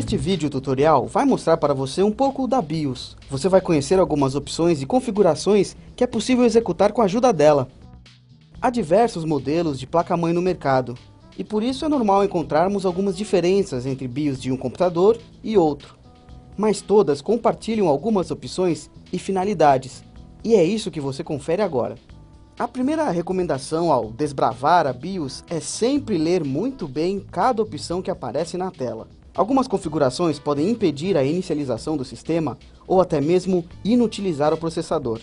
Este vídeo tutorial vai mostrar para você um pouco da BIOS. Você vai conhecer algumas opções e configurações que é possível executar com a ajuda dela. Há diversos modelos de placa-mãe no mercado, e por isso é normal encontrarmos algumas diferenças entre BIOS de um computador e outro. Mas todas compartilham algumas opções e finalidades, e é isso que você confere agora. A primeira recomendação ao desbravar a BIOS é sempre ler muito bem cada opção que aparece na tela. Algumas configurações podem impedir a inicialização do sistema ou até mesmo inutilizar o processador.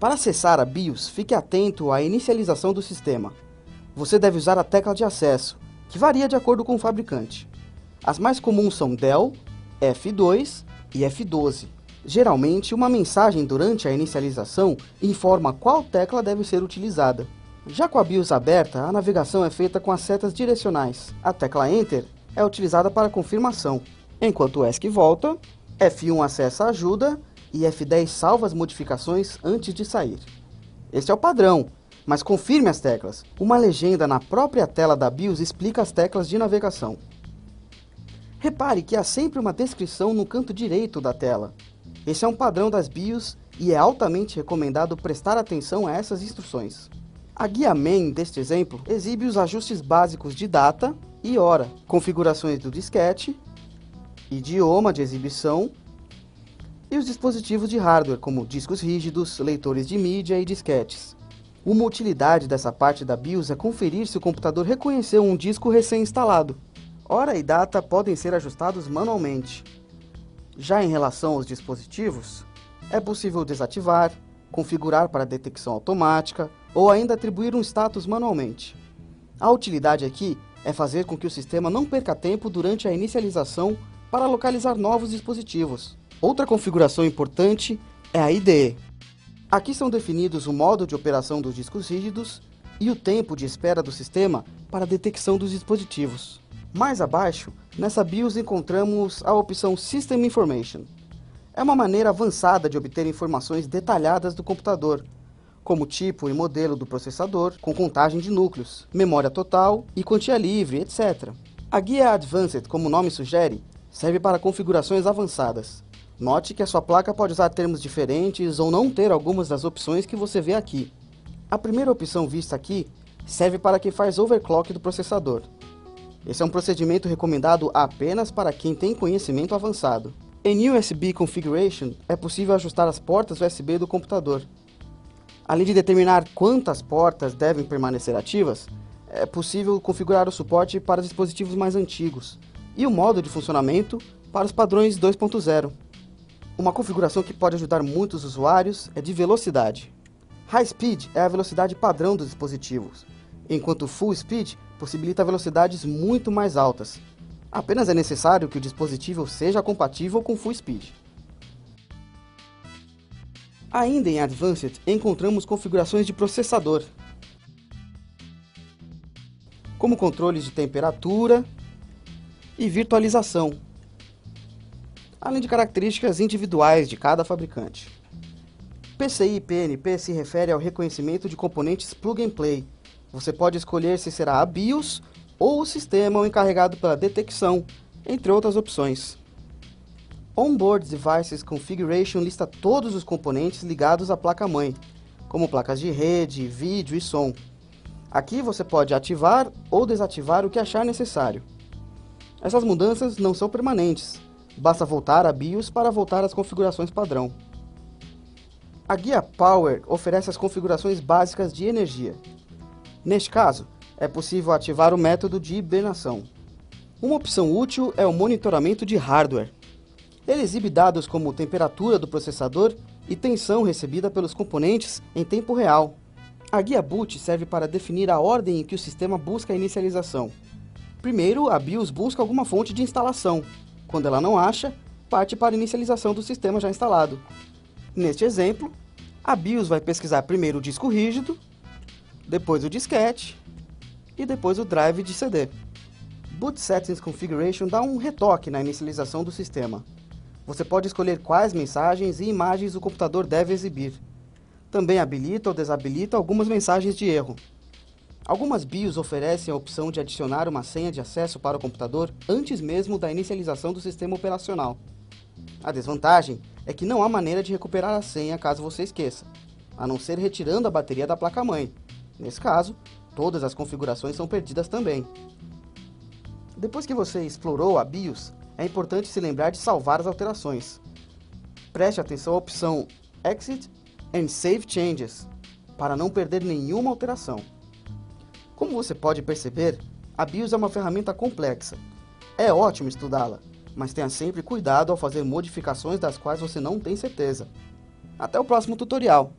Para acessar a BIOS, fique atento à inicialização do sistema. Você deve usar a tecla de acesso, que varia de acordo com o fabricante. As mais comuns são Del, F2 e F12. Geralmente, uma mensagem durante a inicialização informa qual tecla deve ser utilizada. Já com a BIOS aberta, a navegação é feita com as setas direcionais. A tecla Enter é utilizada para confirmação, enquanto o ESC volta, F1 acessa a ajuda e F10 salva as modificações antes de sair. Este é o padrão, mas confirme as teclas. Uma legenda na própria tela da BIOS explica as teclas de navegação. Repare que há sempre uma descrição no canto direito da tela. Esse é um padrão das BIOS e é altamente recomendado prestar atenção a essas instruções. A guia main deste exemplo exibe os ajustes básicos de data e hora, configurações do disquete, idioma de exibição e os dispositivos de hardware, como discos rígidos, leitores de mídia e disquetes. Uma utilidade dessa parte da BIOS é conferir se o computador reconheceu um disco recém-instalado. Hora e data podem ser ajustados manualmente. Já em relação aos dispositivos, é possível desativar, configurar para detecção automática ou ainda atribuir um status manualmente. A utilidade aqui é fazer com que o sistema não perca tempo durante a inicialização para localizar novos dispositivos. Outra configuração importante é a IDE. Aqui são definidos o modo de operação dos discos rígidos e o tempo de espera do sistema para a detecção dos dispositivos. Mais abaixo, nessa BIOS encontramos a opção System Information. É uma maneira avançada de obter informações detalhadas do computador, como tipo e modelo do processador, com contagem de núcleos, memória total e quantia livre, etc. A guia Advanced, como o nome sugere, serve para configurações avançadas. Note que a sua placa pode usar termos diferentes ou não ter algumas das opções que você vê aqui. A primeira opção vista aqui serve para quem faz overclock do processador. Esse é um procedimento recomendado apenas para quem tem conhecimento avançado. Em USB Configuration, é possível ajustar as portas USB do computador. Além de determinar quantas portas devem permanecer ativas, é possível configurar o suporte para dispositivos mais antigos e o modo de funcionamento para os padrões 2.0. Uma configuração que pode ajudar muitos usuários é de velocidade. High Speed é a velocidade padrão dos dispositivos, enquanto Full Speed possibilita velocidades muito mais altas. Apenas é necessário que o dispositivo seja compatível com Full Speed. Ainda em Advanced, encontramos configurações de processador, como controles de temperatura e virtualização, além de características individuais de cada fabricante. PCI-PNP se refere ao reconhecimento de componentes Plug and Play. Você pode escolher se será a BIOS ou o sistema o encarregado pela detecção, entre outras opções. Onboard Devices Configuration lista todos os componentes ligados à placa-mãe, como placas de rede, vídeo e som. Aqui você pode ativar ou desativar o que achar necessário. Essas mudanças não são permanentes, basta voltar à BIOS para voltar às configurações padrão. A guia Power oferece as configurações básicas de energia. Neste caso, é possível ativar o método de hibernação. Uma opção útil é o monitoramento de hardware. Ele exibe dados como temperatura do processador e tensão recebida pelos componentes em tempo real. A guia Boot serve para definir a ordem em que o sistema busca a inicialização. Primeiro, a BIOS busca alguma fonte de instalação. Quando ela não acha, parte para a inicialização do sistema já instalado. Neste exemplo, a BIOS vai pesquisar primeiro o disco rígido, depois o disquete e depois o drive de CD. Boot Settings Configuration dá um retoque na inicialização do sistema. Você pode escolher quais mensagens e imagens o computador deve exibir. Também habilita ou desabilita algumas mensagens de erro. Algumas BIOS oferecem a opção de adicionar uma senha de acesso para o computador antes mesmo da inicialização do sistema operacional. A desvantagem é que não há maneira de recuperar a senha caso você esqueça, a não ser retirando a bateria da placa-mãe. Nesse caso, todas as configurações são perdidas também. Depois que você explorou a BIOS, é importante se lembrar de salvar as alterações. Preste atenção à opção Exit and Save Changes, para não perder nenhuma alteração. Como você pode perceber, a BIOS é uma ferramenta complexa. É ótimo estudá-la, mas tenha sempre cuidado ao fazer modificações das quais você não tem certeza. Até o próximo tutorial!